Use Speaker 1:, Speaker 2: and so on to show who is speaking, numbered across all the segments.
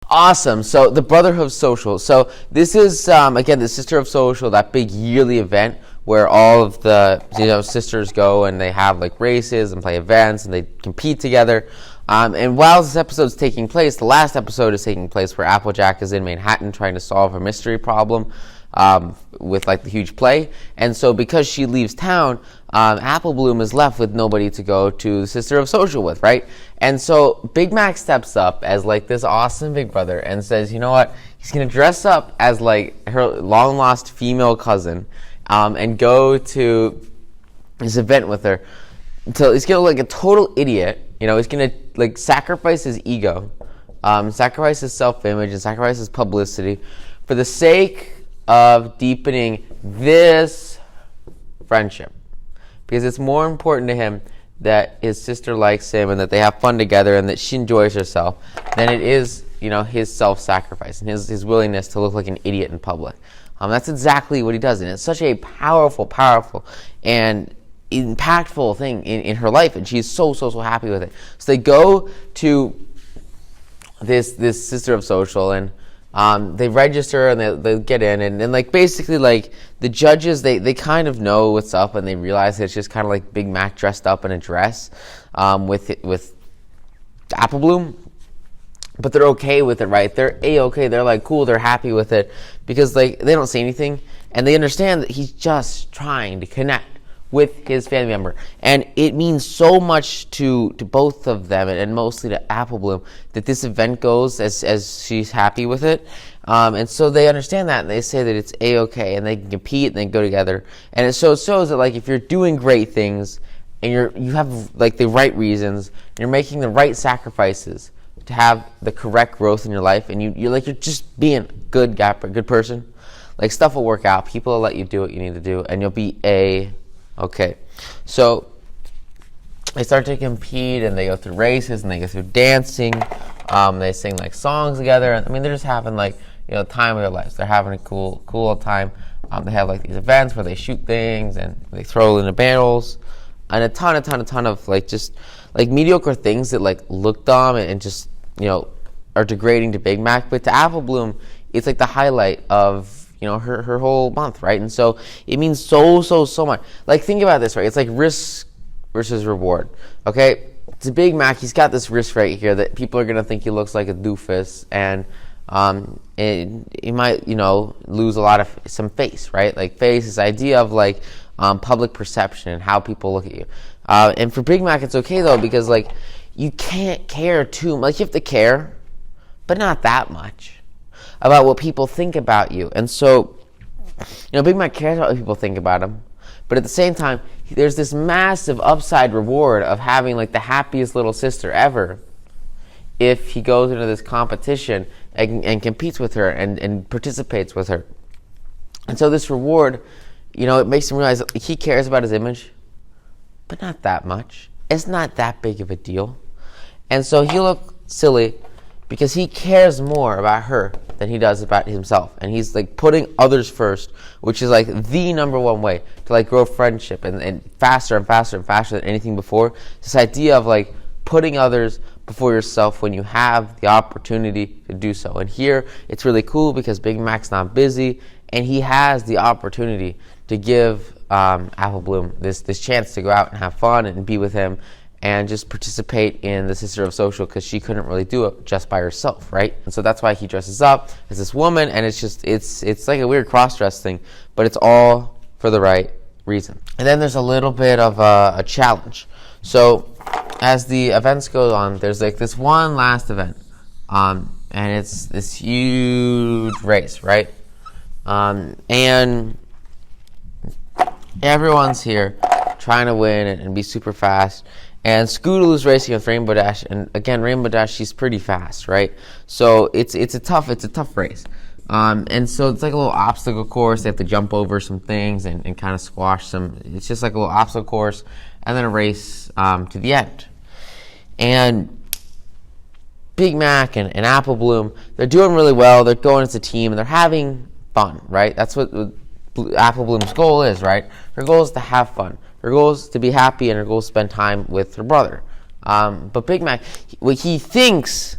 Speaker 1: Awesome. So the Brotherhood of Social. So this is again the Sister of Social, that big yearly event where all of the sisters go and they have like races and play events and they compete together. And while this episode is taking place, the last episode is taking place where Applejack is in Manhattan trying to solve a mystery problem with like the huge play. And so because she leaves town, Apple Bloom is left with nobody to go to the Sister of Social with, right? And so Big Mac steps up as like this awesome big brother and says, you know what? He's going to dress up as like her long lost female cousin and go to this event with her. So he's going to look like a total idiot. He's going to like sacrifice his ego, sacrifice his self-image, and sacrifice his publicity for the sake of deepening this friendship. Because it's more important to him that his sister likes him and that they have fun together and that she enjoys herself than it is, his self-sacrifice and his willingness to look like an idiot in public. That's exactly what he does, and it's such a powerful, and impactful thing in her life, and she's so happy with it. So they go to this Sister of Social, and they register and they get in, and like basically like the judges they kind of know what's up, and they realize that it's just kind of like Big Mac dressed up in a dress with Apple Bloom. But they're okay with it, right? They're A-okay. They're like cool. They're happy with it because like they don't say anything, and they understand that he's just trying to connect with his family member, and it means so much to both of them, and mostly to Apple Bloom, that this event goes as she's happy with it, and so they understand that, and they say that it's A-okay, and they can compete and they can go together, and it shows that like if you're doing great things and you have like the right reasons, and you're making the right sacrifices to have the correct growth in your life, and you're just being a good person, like stuff will work out. People will let you do what you need to do, and you'll be okay. So they start to compete, and they go through races, and they go through dancing. They sing like songs together. I mean, they're just having like time of their lives. They're having a cool time. They have like these events where they shoot things and they throw into barrels, and a ton of like just like mediocre things that like look dumb and just are degrading to Big Mac, but to Apple Bloom, it's like the highlight of her whole month, right? And so it means so much. Like think about this, right? It's like risk versus reward. Okay, to Big Mac, he's got this risk right here that people are gonna think he looks like a doofus, and he might lose a lot of some face, right? Like face, this idea of like public perception and how people look at you. And for Big Mac, it's okay though, because like you can't care too much. You have to care, but not that much about what people think about you. And so, Big Mac cares about what people think about him, but at the same time, there's this massive upside reward of having like the happiest little sister ever if he goes into this competition and competes with her and participates with her. And so this reward, it makes him realize that he cares about his image, but not that much. It's not that big of a deal. And so he'll look silly because he cares more about her than he does about himself. And he's like putting others first, which is like the number one way to like grow friendship and faster than anything before. This idea of like putting others before yourself when you have the opportunity to do so. And here it's really cool because Big Mac's not busy, and he has the opportunity to give Apple Bloom this chance to go out and have fun and be with him and just participate in the Sister of Social, because she couldn't really do it just by herself, right? And so that's why he dresses up as this woman, and it's like a weird cross-dress thing, but it's all for the right reason. And then there's a little bit of a challenge. So as the events go on, there's like this one last event, and it's this huge race, right? And everyone's here trying to win and be super fast. And Scootaloo's racing with Rainbow Dash, and again, Rainbow Dash, she's pretty fast, right? So it's a tough race. And so it's like a little obstacle course. They have to jump over some things and kind of squash some. It's just like a little obstacle course, and then a race to the end. And Big Mac and Apple Bloom, they're doing really well. They're going as a team, and they're having fun, right? That's what Apple Bloom's goal is, right? Her goal is to have fun. Her goal is to be happy, and her goal is to spend time with her brother. But Big Mac, what he thinks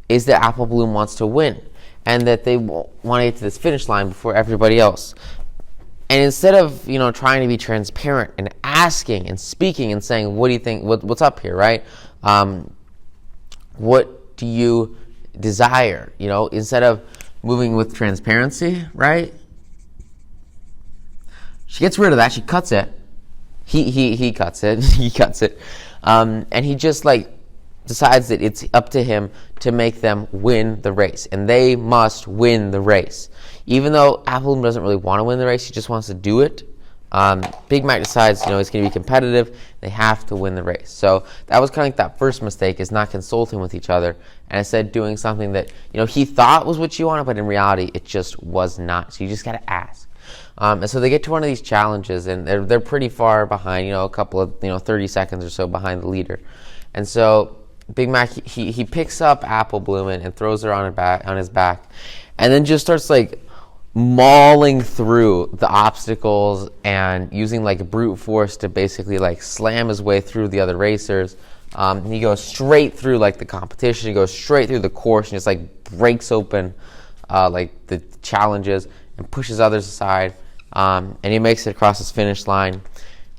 Speaker 1: is that Apple Bloom wants to win, and that they want to get to this finish line before everybody else. And instead of trying to be transparent and asking and speaking and saying, what do you think? What's up here, right? What do you desire? Instead of moving with transparency, right? She gets rid of that. She cuts it. He cuts it. He cuts it. And he just decides that it's up to him to make them win the race, and they must win the race. Even though Apple Bloom doesn't really want to win the race, he just wants to do it. Big Mac decides, he's going to be competitive. They have to win the race. So that was kind of that first mistake, is not consulting with each other, and instead doing something that he thought was what you wanted, but in reality it just was not. So you just got to ask. And so they get to one of these challenges, and they're pretty far behind, a couple of 30 seconds or so behind the leader. And so Big Mac he picks up Apple Bloom and throws her on his back, and then just starts mauling through the obstacles and using brute force to basically slam his way through the other racers. He goes straight through the competition. He goes straight through the course and just breaks open the challenges and pushes others aside. And he makes it across his finish line.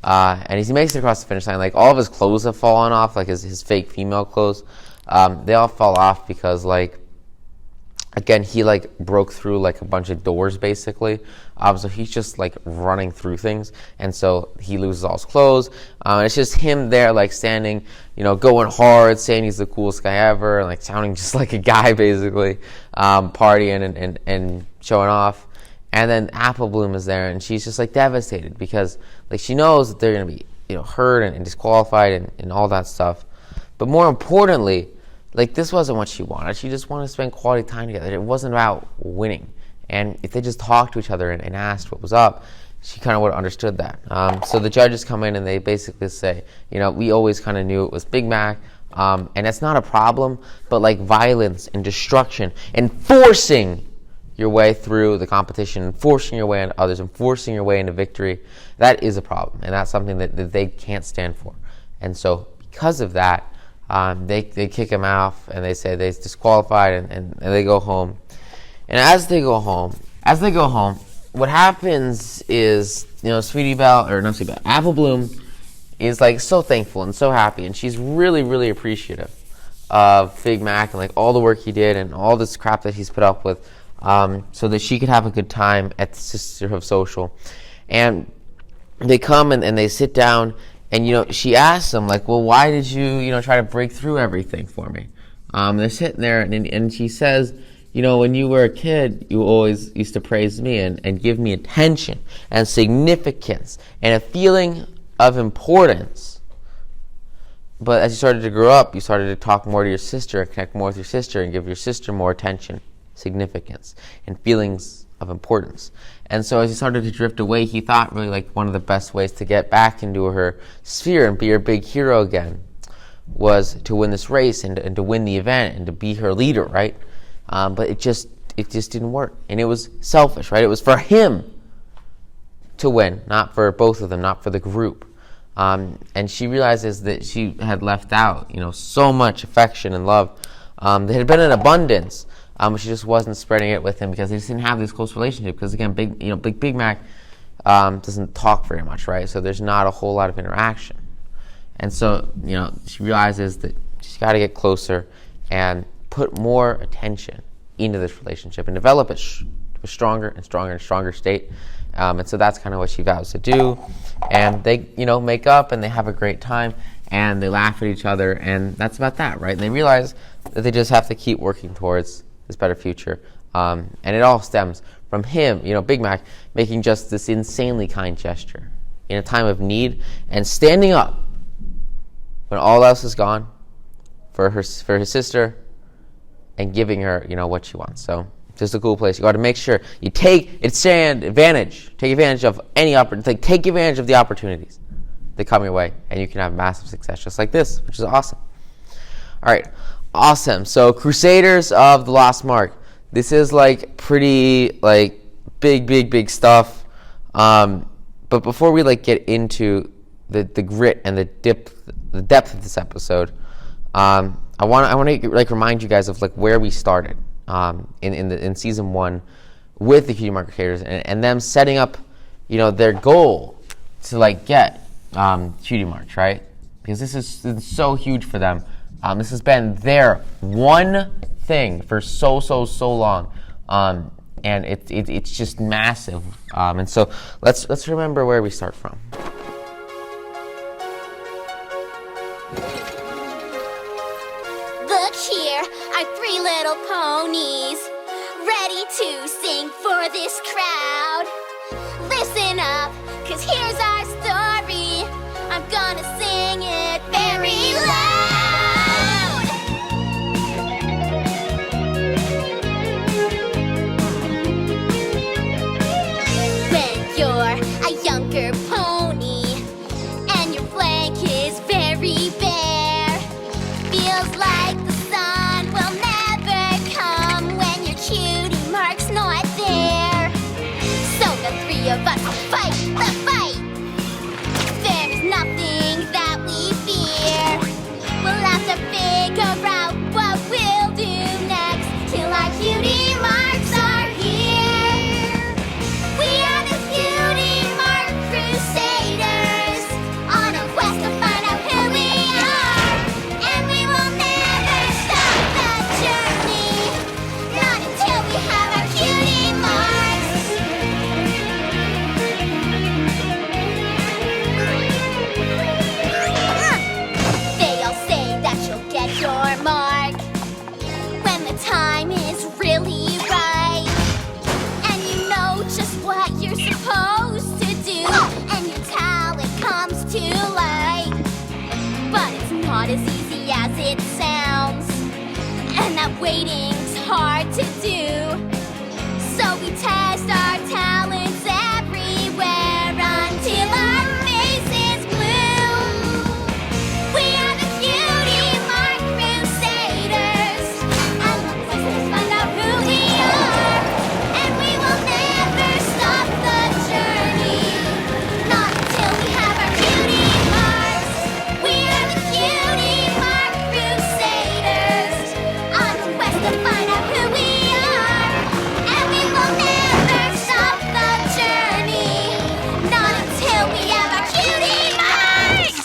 Speaker 1: And as he makes it across the finish line, all of his clothes have fallen off, his fake female clothes. They all fall off because again, he broke through a bunch of doors basically. So he's just running through things, and so he loses all his clothes. And it's just him there standing, going hard, saying he's the coolest guy ever, and sounding just like a guy basically, partying and showing off. And then Apple Bloom is there, and she's just devastated because she knows that they're gonna be hurt and disqualified and all that stuff. But more importantly, this wasn't what she wanted. She just wanted to spend quality time together. It wasn't about winning. And if they just talked to each other and asked what was up, she kind of would have understood that. So the judges come in and they basically say, we always kind of knew it was Big Mac, and that's not a problem, but violence and destruction and forcing your way through the competition, and forcing your way into others, and forcing your way into victory, that is a problem, and that's something that they can't stand for. And so because of that, they kick him off, and they say they're disqualified, and they go home. And as they go home, what happens is, Apple Bloom is so thankful and so happy, and she's really, really appreciative of Big Mac and all the work he did and all this crap that he's put up with, so that she could have a good time at the Sisterhood of Social. And they come and they sit down, and she asks them well, why did you try to break through everything for me? They're sitting there, and she says, when you were a kid, you always used to praise me and give me attention and significance and a feeling of importance. But as you started to grow up, you started to talk more to your sister and connect more with your sister and give your sister more attention, significance, and feelings of importance. And so as he started to drift away, he thought really one of the best ways to get back into her sphere and be her big hero again was to win this race and to win the event and to be her leader, right? But it just didn't work. And it was selfish, right? It was for him to win, not for both of them, not for the group. And she realizes that she had left out, so much affection and love. That had been in abundance, but she just wasn't spreading it with him because they just didn't have this close relationship. Because again, Big Mac doesn't talk very much, right? So there's not a whole lot of interaction. And so, she realizes that she's got to get closer and put more attention into this relationship and develop it to a stronger and stronger and stronger state. And so that's kind of what she vows to do. And they, make up and they have a great time and they laugh at each other, and that's about that, right? And they realize that they just have to keep working towards this better future. And it all stems from him, Big Mac, making just this insanely kind gesture in a time of need and standing up when all else is gone for his sister and giving her, what she wants. So just a cool place. You got to make sure you take advantage of any opportunity. Take advantage of the opportunities that come your way, and you can have massive success just like this, which is awesome. All right, awesome. So Crusaders of the Lost Mark. This is pretty big stuff. But before we get into the grit and the depth of this episode, I I want to like remind you guys of like where we started in season 1 with the Cutie Mark creators and them setting up, their goal to like get Cutie Marks, right? Because this is so huge for them. This has been their one thing for so long, and it's just massive. And so let's remember where we start from.
Speaker 2: Look here, our 3 little ponies, ready to sing for this crowd. Listen up, 'cause here's our story. I'm gonna sing it very loud. When you're a younger pony and your flank is very bare, feels like the sun will never come when your Cutie Mark's not there. So the 3 of us fight the fight. There is nothing that we fear. We'll have to figure out what we'll do next till our Cutie Marks are here. We are the Cutie Mark Crusaders on a quest to find out who we are. And we will never stop the journey, not until we have our Cutie Marks. They all say that you'll get your mark when the time is really right, and you know just what you're supposed to do, and your talent comes to light. But it's not as easy as it sounds, and that waiting's hard to do. So we test our talents everywhere until our faces blue. We are the Cutie Mark Crusaders, and the quest is to find out who we are. And we will never stop the journey, not until we have our Cutie Marks. We are the Cutie Mark Crusaders, on the quest to find out who we are. And we will never stop the journey, not until we have our Cutie Marks.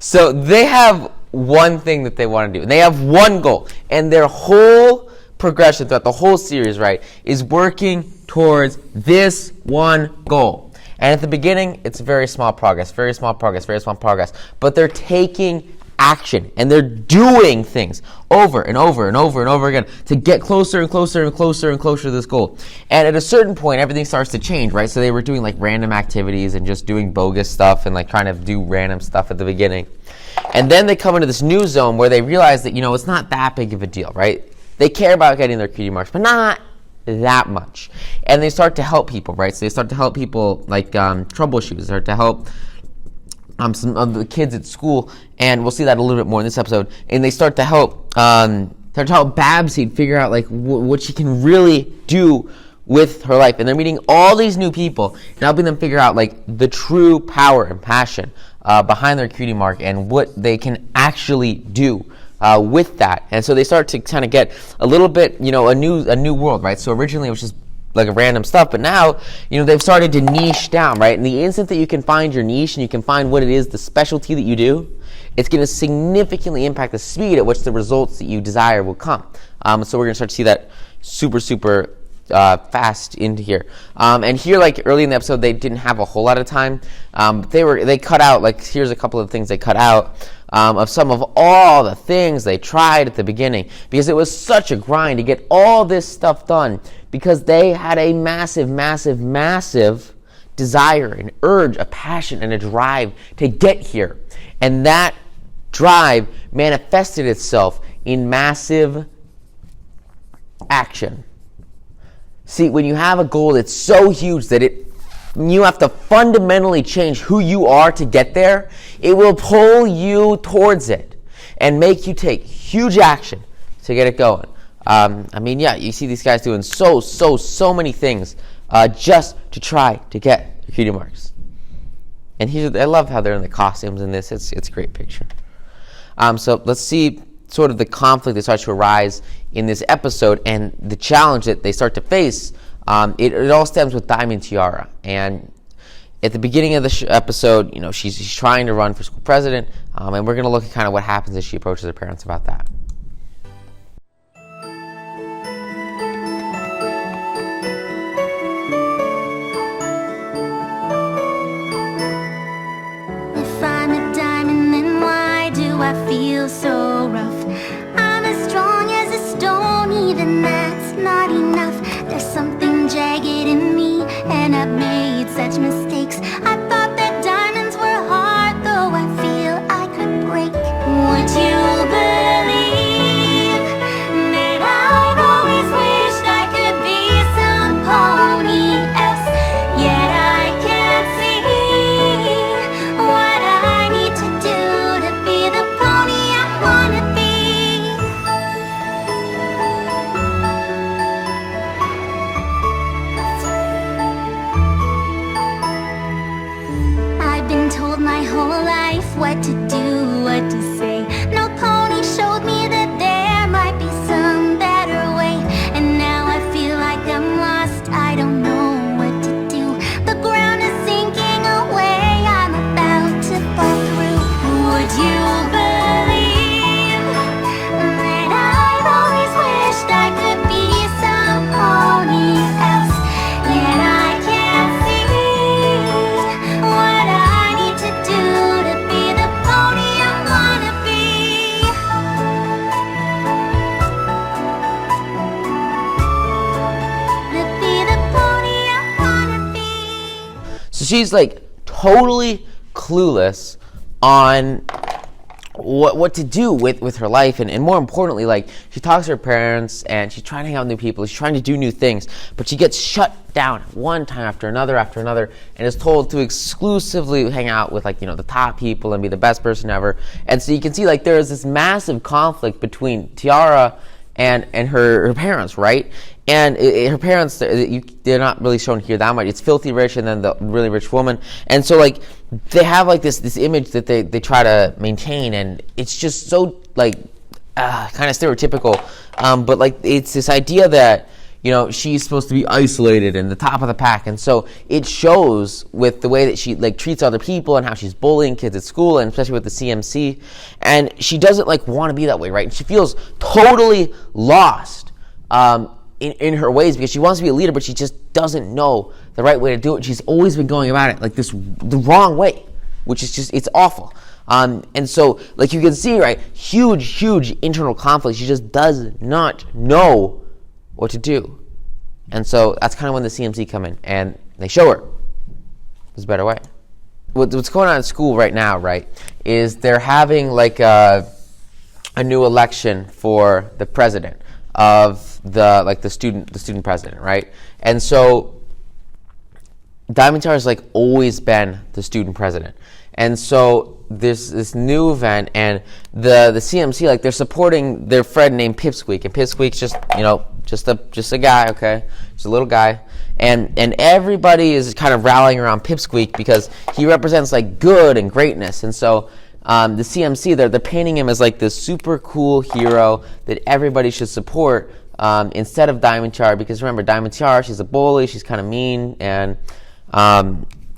Speaker 1: So they have one thing that they want to do, and they have one goal, and their whole progression throughout the whole series, right, is working towards this one goal. And at the beginning, it's very small progress, but they're taking action, and they're doing things over and over and over and over again to get closer and closer and closer and closer to this goal. And at a certain point, everything starts to change, right? So they were doing like random activities and just doing bogus stuff and like trying to do random stuff at the beginning. And then they come into this new zone where they realize that, it's not that big of a deal, right? They care about getting their Cutie Marks, but not that much. And they start to help people, right? So they start to help people like troubleshoot, they start to help some of the kids at school, and we'll see that a little bit more in this episode. And they start to help Babseed figure out like what she can really do with her life. And they're meeting all these new people and helping them figure out like the true power and passion behind their Cutie Mark and what they can actually do with that. And so they start to kind of get a little bit, a new world, right? So originally it was just like a random stuff, but now, they've started to niche down, right? And the instant that you can find your niche and you can find what it is, the specialty that you do, it's going to significantly impact the speed at which the results that you desire will come. So we're going to start to see that super fast into here. And here, like early in the episode, they didn't have a whole lot of time. They cut out, like, here's a couple of things they cut out of some of all the things they tried at the beginning, because it was such a grind to get all this stuff done, because they had a massive desire, an urge, a passion, and a drive to get here. And that drive manifested itself in massive action. See, when you have a goal that's so huge that you have to fundamentally change who you are to get there, it will pull you towards it and make you take huge action to get it going. You see these guys doing so many things just to try to get their Cutie Marks. And I love how they're in the costumes in this. It's a great picture. So let's see sort of the conflict that starts to arise in this episode and the challenge that they start to face. It all stems with Diamond Tiara. And at the beginning of the episode, she's trying to run for school president, and we're going to look at kind of what happens as she approaches her parents about that.
Speaker 2: I feel so rough. I'm as strong as a stone, even that's not enough. There's something jagged in me, and I've made such mistakes. I thought that diamonds were hard, though I feel I could break. Would you believe that I've always wished I could be some pony else? Yet I can't see what I need to do to be the pony I wanna be. I've been told my whole life what to do, what to say. No pony showed me that there might be some better way. And now I feel like I'm lost, I don't know what to do. The ground is sinking away, I'm about to fall through. Would you believe that I've always wished I could be some pony else? Yet I can't see what I need to do to be the pony I wanna be. To be the pony I wanna be.
Speaker 1: So she's like totally clueless on what to do with her life, and more importantly, like, she talks to her parents and she's trying to hang out with new people, she's trying to do new things, but she gets shut down one time after another, and is told to exclusively hang out with, like, the top people and be the best person ever. And so you can see, like, there is this massive conflict between Tiara and her parents, right? And her parents, they're not really shown here that much. It's Filthy Rich and then the really rich woman. And so, like, they have, like, this image that they try to maintain, and it's just so, like, kind of stereotypical. But, like, it's this idea that, she's supposed to be isolated and the top of the pack. And so it shows with the way that she, like, treats other people and how she's bullying kids at school, and especially with the CMC. And she doesn't, like, want to be that way, right? And she feels totally lost in her ways, because she wants to be a leader, but she just doesn't know the right way to do it. She's always been going about it like the wrong way, which is just, it's awful. And so, like, you can see, right, huge internal conflict. She just does not know what to do. And so that's kind of when the CMC come in and they show her there's a better way. What's going on in school right now, right, is they're having, like, a new election for the president of the student president, right? And so Diamond Tiara has, like, always been the student president. And so there's this new event, and the CMC, like, they're supporting their friend named Pipsqueak, and Pipsqueak's just a guy, okay, just a little guy, and everybody is kind of rallying around Pipsqueak because he represents, like, good and greatness. And so the CMC, they're painting him as, like, this super cool hero that everybody should support, instead of Diamond Tiara, because remember, Diamond Tiara, she's a bully, she's kind of mean, and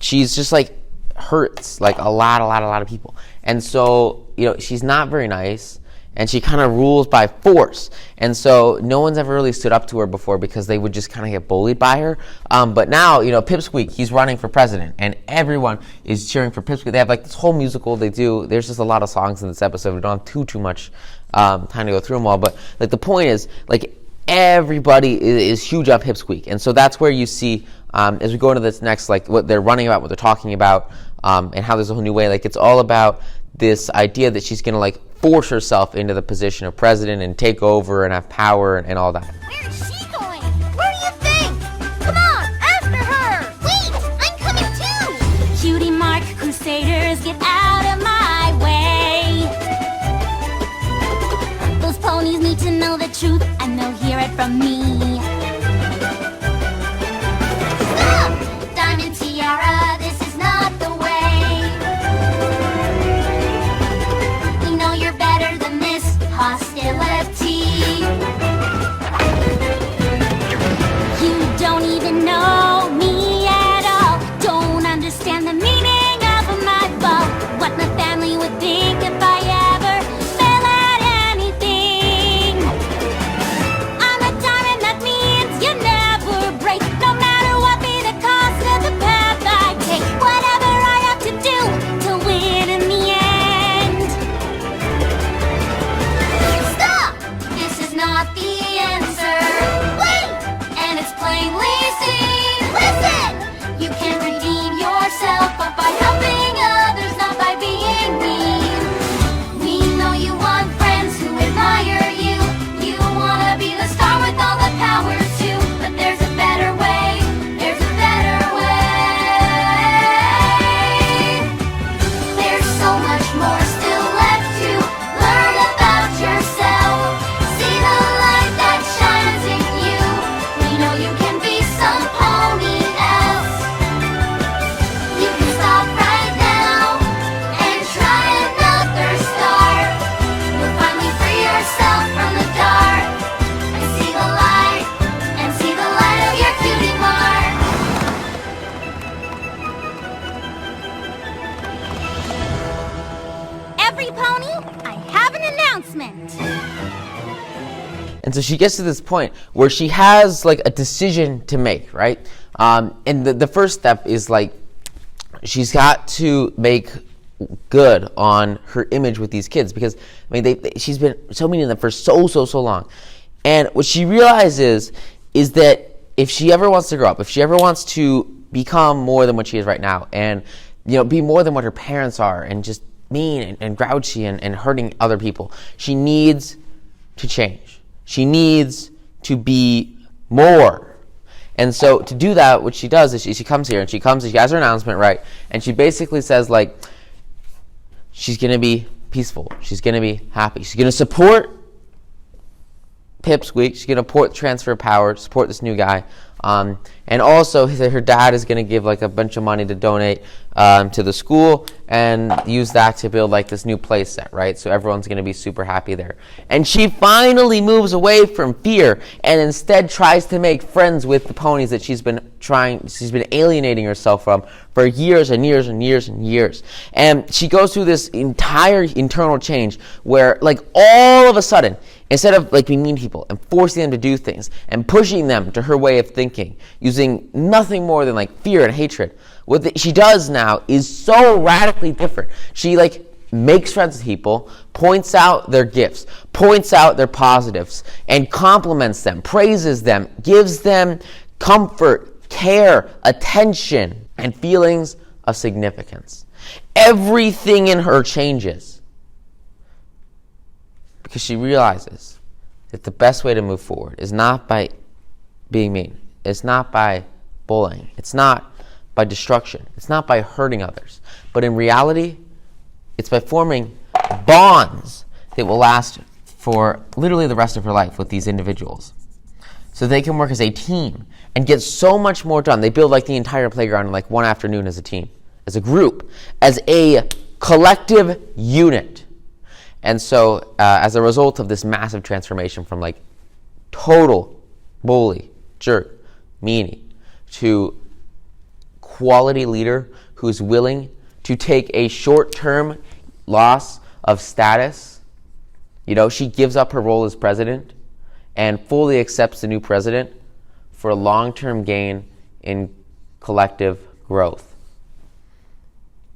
Speaker 1: she's just, like, hurts, like, a lot of people. And so, she's not very nice, and she kind of rules by force. And so no one's ever really stood up to her before because they would just kind of get bullied by her. But now, Pipsqueak, he's running for president, and everyone is cheering for Pipsqueak. They have, like, this whole musical they do. There's just a lot of songs in this episode. We don't have too much time to go through them all. But, like, the point is, like, everybody is huge on Pipsqueak. And so that's where you see, as we go into this next, like, what they're running about, what they're talking about, and how there's a whole new way. Like, it's all about this idea that she's going to, like, force herself into the position of president and take over and have power and all that.
Speaker 2: Where is she going? Where do you think? Come on, after her! Wait, I'm coming too! Cutie Mark Crusaders, get out of my way! Those ponies need to know the truth, and they'll hear it from me. Stop! Diamond Tiara, this is not the way. hostility. You don't even know me at all. Don't understand the meaning of my fall. What my family would think if I ever fail at anything. I'm a diamond, that means you never break. No matter what be the cost of the path I take. Whatever I have to do to win in the end. Stop! This is not the answer. Wait! And it's plainly seen. Listen! You can redeem yourself, but by helping others, not by being mean. We know you want friends who admire you. You wanna be the star with all the power too. But there's a better way. There's a better way. There's so much more still left to learn about yourself. See the light that shines in you. We know you can be some pony else. You can stop right now and try another start. You'll finally free yourself from the dark and see the light of your cutie mark. Every pony, I have an announcement.
Speaker 1: And so she gets to this point where she has like a decision to make, right? And the first step is like she's got to make good on her image with these kids because I mean she's been so mean to them for so long. And what she realizes is that if she ever wants to grow up, if she ever wants to become more than what she is right now, and be more than what her parents are, and just mean and grouchy and hurting other people, she needs to change. She needs to be more. And so to do that, what she does is she comes here and she has her announcement, right? And she basically says like, she's going to be peaceful. She's going to be happy. She's going to support Pipsqueak. She's going to support transfer of power, support this new guy. And also her dad is going to give like a bunch of money to donate to the school and use that to build like this new play set, right? So everyone's going to be super happy there. And she finally moves away from fear and instead tries to make friends with the ponies that she's been alienating herself from for years and years and years and years. And she goes through this entire internal change where like all of a sudden, instead of like being mean to people and forcing them to do things and pushing them to her way of thinking, using nothing more than like fear and hatred, what she does now is so radically different. She like makes friends with people, points out their gifts, points out their positives, and compliments them, praises them, gives them comfort, care, attention, and feelings of significance. Everything in her changes because she realizes that the best way to move forward is not by being mean. It's not by bullying. It's not by destruction. It's not by hurting others. But in reality, it's by forming bonds that will last for literally the rest of her life with these individuals. So they can work as a team and get so much more done. They build like the entire playground in like one afternoon as a team, as a group, as a collective unit. And so as a result of this massive transformation from like total bully, jerk, meanie, to quality leader who's willing to take a short-term loss of status, she gives up her role as president and fully accepts the new president for a long-term gain in collective growth.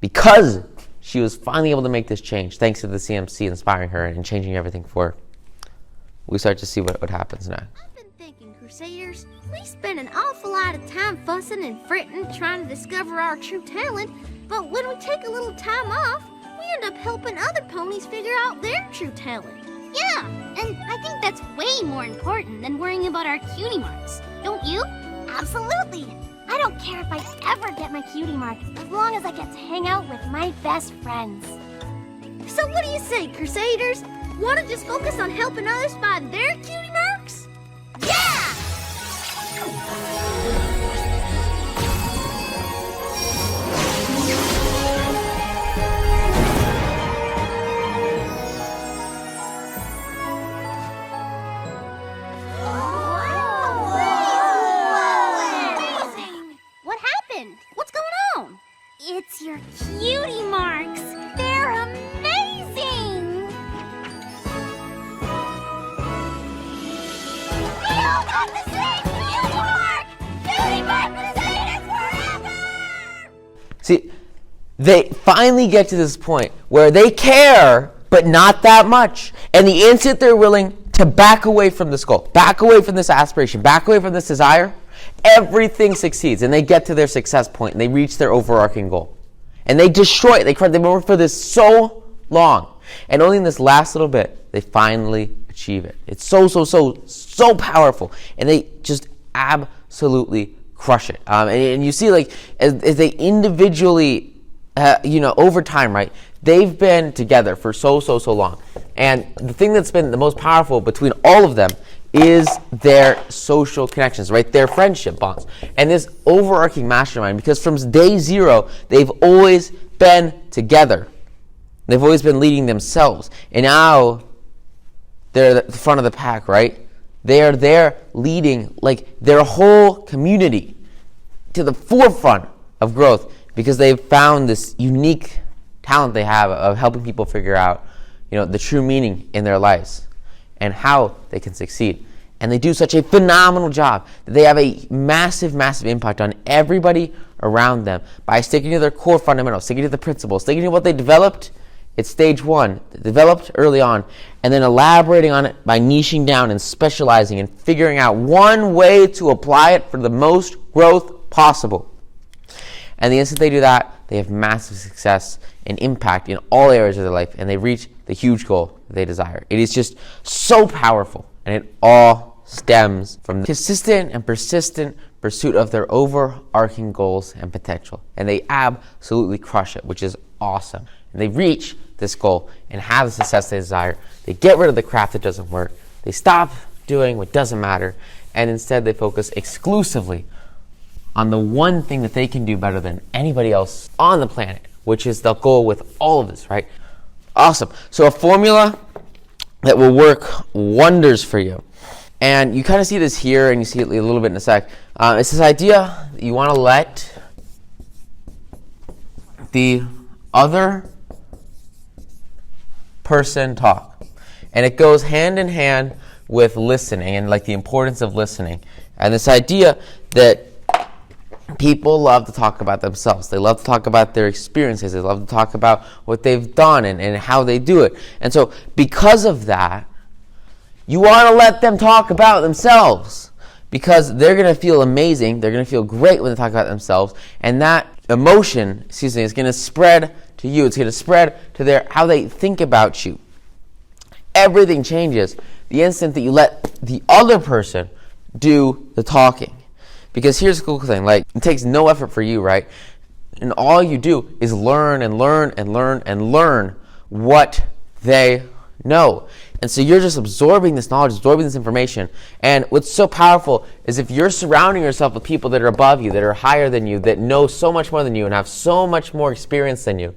Speaker 1: Because she was finally able to make this change, thanks to the CMC inspiring her and changing everything for her, we start to see what happens next.
Speaker 2: I've been thinking, Crusaders, we spend an awful lot of time fussing and fretting trying to discover our true talent, but when we take a little time off, we end up helping other ponies figure out their true talent. Yeah, and I think that's way more important than worrying about our cutie marks, don't you? Absolutely. I don't care if I ever get my cutie mark, as long as I get to hang out with my best friends. So what do you say, Crusaders? Want to just focus on helping others find their cutie marks? Yeah!
Speaker 1: they finally get to this point where they care, but not that much. And the instant they're willing to back away from this goal, back away from this aspiration, back away from this desire, everything succeeds. And they get to their success point and they reach their overarching goal. And they destroy it. They've worked for this so long. And only in this last little bit, they finally achieve it. It's so powerful. And they just absolutely crush it. And you see, like, as they individually, over time, right, they've been together for so long. And the thing that's been the most powerful between all of them is their social connections, right? Their friendship bonds. And this overarching mastermind, because from day zero, they've always been together. They've always been leading themselves. And now they're at the front of the pack, right? They are there leading, like, their whole community to the forefront of growth because they've found this unique talent they have of helping people figure out, the true meaning in their lives and how they can succeed. And they do such a phenomenal job that they have a massive impact on everybody around them by sticking to their core fundamentals, sticking to the principles, sticking to what they developed. It's stage one, developed early on, and then elaborating on it by niching down and specializing and figuring out one way to apply it for the most growth possible. And the instant they do that, they have massive success and impact in all areas of their life, and they reach the huge goal that they desire. It is just so powerful, and it all stems from the consistent and persistent pursuit of their overarching goals and potential. And they absolutely crush it, which is awesome. And they reach this goal and have the success they desire. They get rid of the crap that doesn't work. They stop doing what doesn't matter, and instead they focus exclusively on the one thing that they can do better than anybody else on the planet, which is the goal with all of this, right? Awesome. So a formula that will work wonders for you. And you kind of see this here, and you see it a little bit in a sec. It's this idea that you want to let the other person talk. And it goes hand in hand with listening and like the importance of listening. And this idea that people love to talk about themselves. They love to talk about their experiences. They love to talk about what they've done and how they do it. And so because of that, you want to let them talk about themselves because they're going to feel amazing. They're going to feel great when they talk about themselves. And that emotion, is going to spread to you. It's going to spread to how they think about you. Everything changes the instant that you let the other person do the talking. Because here's the cool thing, like, it takes no effort for you, right? And all you do is learn and learn and learn and learn what they know. And so you're just absorbing this knowledge, absorbing this information. And what's so powerful is if you're surrounding yourself with people that are above you, that are higher than you, that know so much more than you and have so much more experience than you,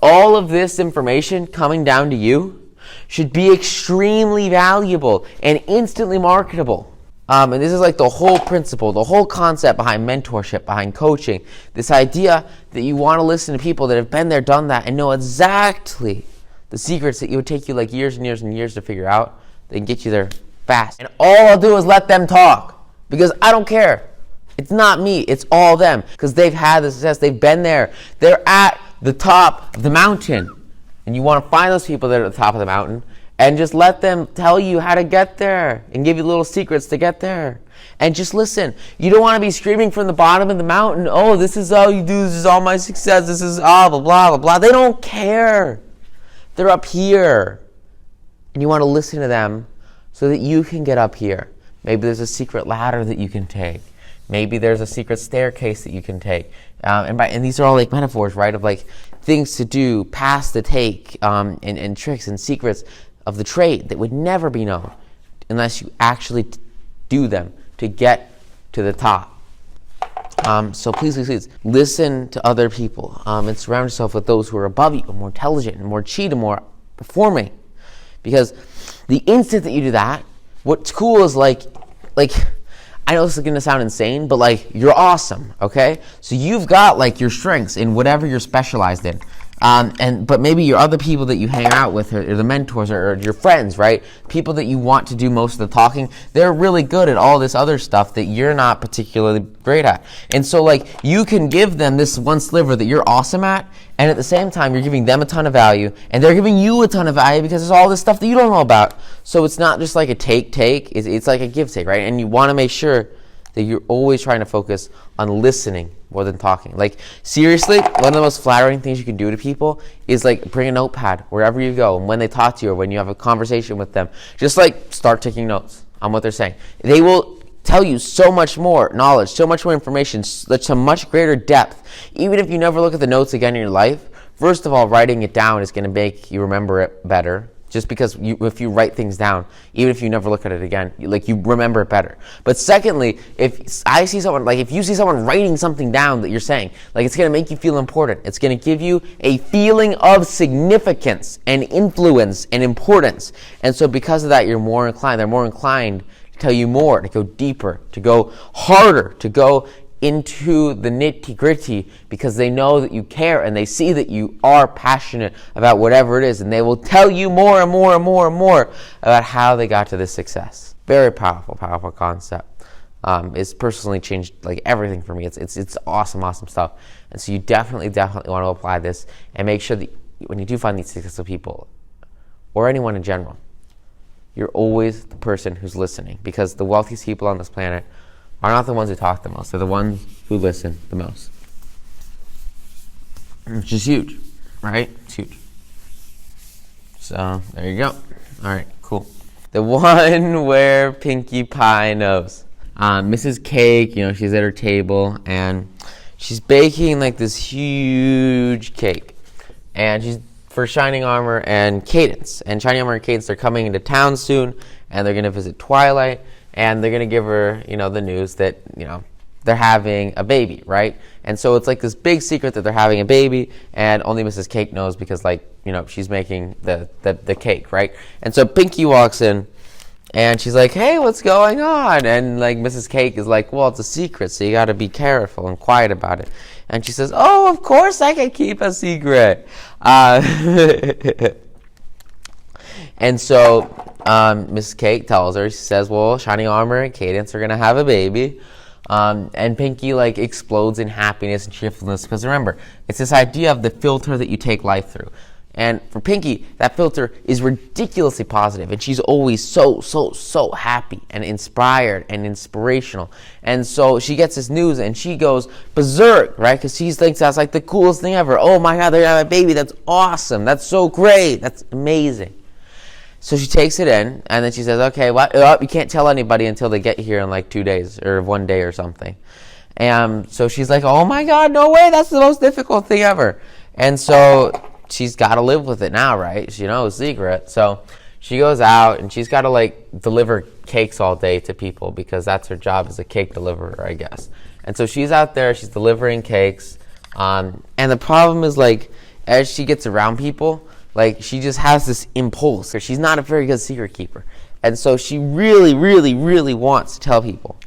Speaker 1: all of this information coming down to you should be extremely valuable and instantly marketable. And this is like the whole principle, the whole concept behind mentorship, behind coaching. This idea that you want to listen to people that have been there, done that, and know exactly the secrets that it would take you like years and years and years to figure out. They can get you there fast. And all I'll do is let them talk because I don't care. It's not me. It's all them because they've had the success. They've been there. They're at the top of the mountain. And you want to find those people that are at the top of the mountain and just let them tell you how to get there and give you little secrets to get there. And just listen. You don't want to be screaming from the bottom of the mountain, oh, this is all you do, this is all my success, this is all blah, blah, blah, blah. They don't care. They're up here. And you want to listen to them so that you can get up here. Maybe there's a secret ladder that you can take. Maybe there's a secret staircase that you can take. And these are all like metaphors, right, of like things to do, paths to take, and tricks and secrets of the trade that would never be known unless you actually do them to get to the top. So please, listen to other people and surround yourself with those who are above you, more intelligent, and more achieved, and more performing. Because the instant that you do that, what's cool is like I know this is going to sound insane, but like you're awesome, okay? So you've got like your strengths in whatever you're specialized in. But maybe your other people that you hang out with, or the mentors, or your friends, right? People that you want to do most of the talking, they're really good at all this other stuff that you're not particularly great at. And so, like, you can give them this one sliver that you're awesome at, and at the same time, you're giving them a ton of value, and they're giving you a ton of value because there's all this stuff that you don't know about. So it's not just like a take, it's like a give-take, right? And you want to make sure that you're always trying to focus on listening more than talking. Like, seriously, one of the most flattering things you can do to people is, like, bring a notepad wherever you go, and when they talk to you or when you have a conversation with them, just, like, start taking notes on what they're saying. They will tell you so much more knowledge, so much more information, to much greater depth. Even if you never look at the notes again in your life, first of all, writing it down is going to make you remember it better. Just because if you write things down, even if you never look at it again, you remember it better. But secondly, if you see someone writing something down that you're saying, it's going to make you feel important. It's going to give you a feeling of significance and influence and importance. And so because of that, they're more inclined to tell you more, to go deeper, to go harder, to go into the nitty-gritty, because they know that you care and they see that you are passionate about whatever it is, and they will tell you more and more and more and more about how they got to this success. Very powerful concept. It's personally changed everything for me. It's awesome stuff. And so you definitely want to apply this and make sure that when you do find these successful people, or anyone in general, you're always the person who's listening, because the wealthiest people on this planet are not the ones who talk the most. They're the ones who listen the most. Which is huge, right? It's huge. So, there you go. All right, cool. The one where Pinkie Pie knows. Mrs. Cake, she's at her table, and she's baking this huge cake. And she's for Shining Armor and Cadence. And Shining Armor and Cadence, they're coming into town soon, and they're going to visit Twilight. And they're going to give her, the news that, they're having a baby, right? And so it's this big secret that they're having a baby, and only Mrs. Cake knows because, she's making the cake, right? And so Pinkie walks in, and she's like, hey, what's going on? And, Mrs. Cake is like, well, it's a secret, so you got to be careful and quiet about it. And she says, oh, of course I can keep a secret. And so Mrs. Cake tells her, she says, well, Shining Armor and Cadence are going to have a baby. And Pinkie explodes in happiness and cheerfulness, because remember, it's this idea of the filter that you take life through. And for Pinkie, that filter is ridiculously positive, and she's always so happy and inspired and inspirational. And so she gets this news and she goes berserk, right? Because she thinks that's the coolest thing ever. Oh my God, they're gonna have a baby. That's awesome. That's so great. That's amazing. So she takes it in, and then she says, okay, you can't tell anybody until they get here in 2 days or 1 day or something. And so she's like, oh my God, no way, that's the most difficult thing ever. And so she's got to live with it now, right? She knows the secret. So she goes out, and she's got to deliver cakes all day to people, because that's her job as a cake deliverer, I guess. And so she's out there, she's delivering cakes. And the problem is, as she gets around people, she just has this impulse. Or she's not a very good secret keeper. And so she really, really, really wants to tell people.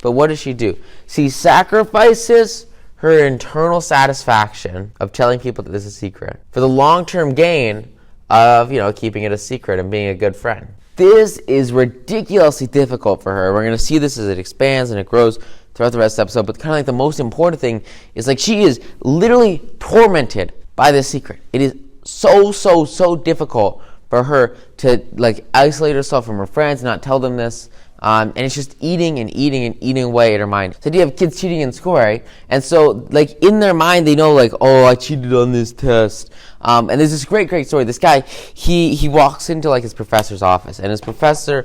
Speaker 1: But what does she do? She sacrifices her internal satisfaction of telling people that this is a secret for the long-term gain of, keeping it a secret and being a good friend. This is ridiculously difficult for her. We're going to see this as it expands and it grows throughout the rest of the episode. But kind of the most important thing is she is literally tormented by this secret. It is so difficult for her to isolate herself from her friends and not tell them this. And it's just eating away at her mind. So do you have kids cheating in school, right? And so in their mind they know oh, I cheated on this test. And there's this great story. This guy, he walks into his professor's office, and his professor,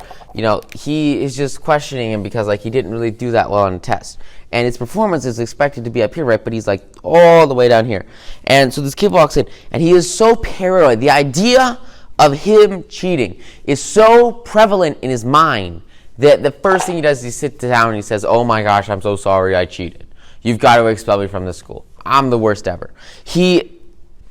Speaker 1: he is just questioning him because he didn't really do that well on a test. And his performance is expected to be up here, right? But he's all the way down here. And so this kid walks in, and he is so paranoid. The idea of him cheating is so prevalent in his mind that the first thing he does is he sits down and he says, oh my gosh, I'm so sorry I cheated. You've got to expel me from this school. I'm the worst ever. He,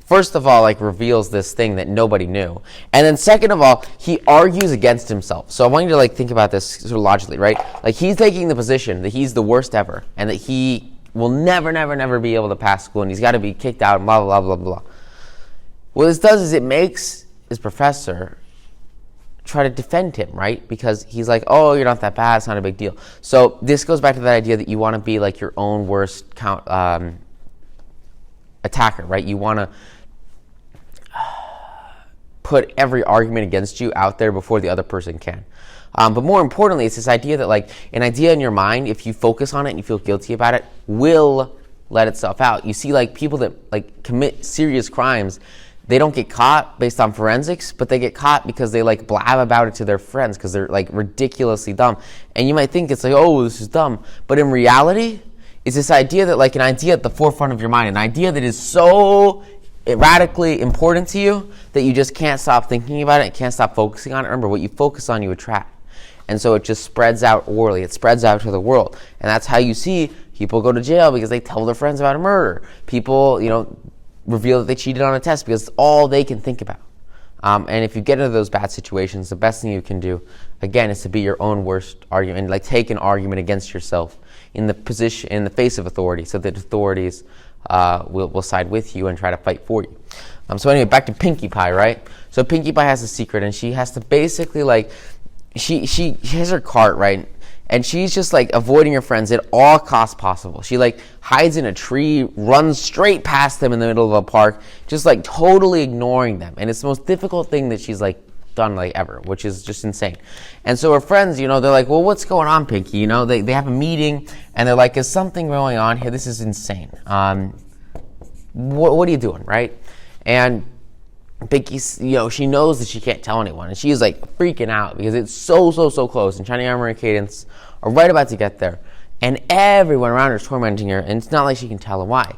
Speaker 1: first of all, reveals this thing that nobody knew. And then second of all, he argues against himself. So I want you to think about this sort of logically, right? He's taking the position that he's the worst ever and that he will never be able to pass school and he's got to be kicked out and blah, blah, blah, blah, blah. What this does is it makes his professor try to defend him, right? Because he's like, oh, you're not that bad, it's not a big deal. So this goes back to that idea that you want to be like your own worst attacker, right? You want to put every argument against you out there before the other person can. But more importantly, it's this idea that like an idea in your mind, if you focus on it and you feel guilty about it, will let itself out. You see like people that like commit serious crimes, they don't get caught based on forensics, but they get caught because they like blab about it to their friends because they're like ridiculously dumb. And you might think it's like, oh, this is dumb. But in reality, it's this idea that like an idea at the forefront of your mind, an idea that is so radically important to you that you just can't stop thinking about it, can't stop focusing on it. Remember, what you focus on, you attract. And so it just spreads out orally. It spreads out to the world. And that's how you see people go to jail because they tell their friends about a murder. People, reveal that they cheated on a test because it's all they can think about. And if you get into those bad situations, the best thing you can do, again, is to be your own worst argument, like take an argument against yourself in the face of authority, so that authorities will side with you and try to fight for you. So anyway, back to Pinkie Pie, right? So Pinkie Pie has a secret, and she has to basically like, she has her cart, right? And she's just like avoiding her friends at all costs possible. She like hides in a tree, runs straight past them in the middle of a park, just like totally ignoring them. And it's the most difficult thing that she's like done like ever, which is just insane. And so her friends, they're like, well, what's going on, Pinkie? They have a meeting and they're like, is something going on here? This is insane. What are you doing, right? And Pinkie, she knows that she can't tell anyone, and she's like freaking out because it's so close, and Shining Armor and Cadance are right about to get there, and everyone around her is tormenting her, and it's not like she can tell them why.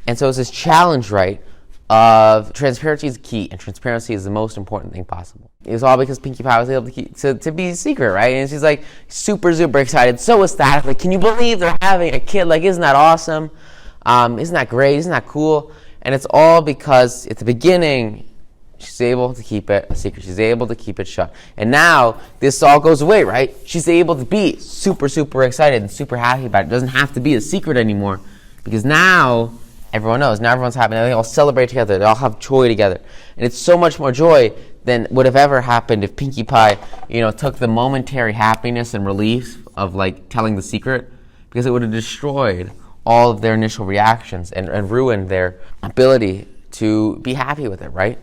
Speaker 1: And so it's this challenge, right, of transparency is key, and transparency is the most important thing possible. It's all because Pinkie Pie was able to be secret, right? And she's like super excited, so ecstatic, like, can you believe they're having a kid? Like, isn't that awesome? Isn't that great? Isn't that cool? And it's all because at the beginning, she's able to keep it a secret. She's able to keep it shut. And now this all goes away, right? She's able to be super excited and super happy about it. It doesn't have to be a secret anymore because now everyone knows. Now everyone's happy. Now they all celebrate together. They all have joy together. And it's so much more joy than would have ever happened if Pinkie Pie, took the momentary happiness and relief of like telling the secret, because it would have destroyed all of their initial reactions and ruined their ability to be happy with it, right?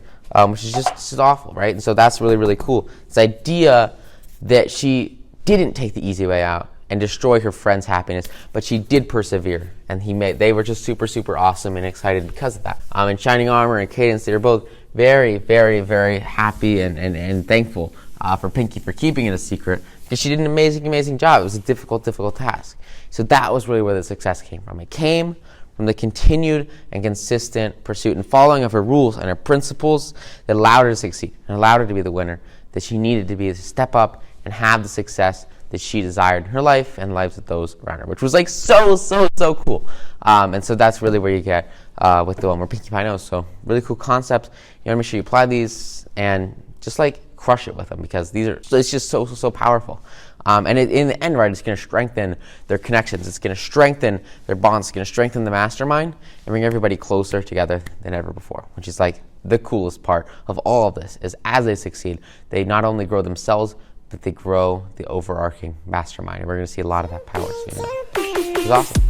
Speaker 1: Which is just awful, right? And so that's really cool. This idea that she didn't take the easy way out and destroy her friend's happiness, but she did persevere, and they were just super awesome and excited because of that. And Shining Armor and Cadance, they were both very happy and thankful for Pinkie for keeping it a secret, because she did an amazing job. It was a difficult task. So that was really where the success came from. It came from the continued and consistent pursuit and following of her rules and her principles that allowed her to succeed and allowed her to be the winner that she needed to be, to step up and have the success that she desired in her life and the lives of those around her, which was like so cool. And so that's really where you get with the one where Pinkie Pie knows. So really cool concepts. You want to make sure you apply these and just like crush it with them, because it's just so powerful. And in the end, right, it's going to strengthen their connections. It's going to strengthen their bonds. It's going to strengthen the mastermind and bring everybody closer together than ever before, which is like the coolest part of all of this, is as they succeed, they not only grow themselves, but they grow the overarching mastermind. And we're going to see a lot of that power soon. It's awesome.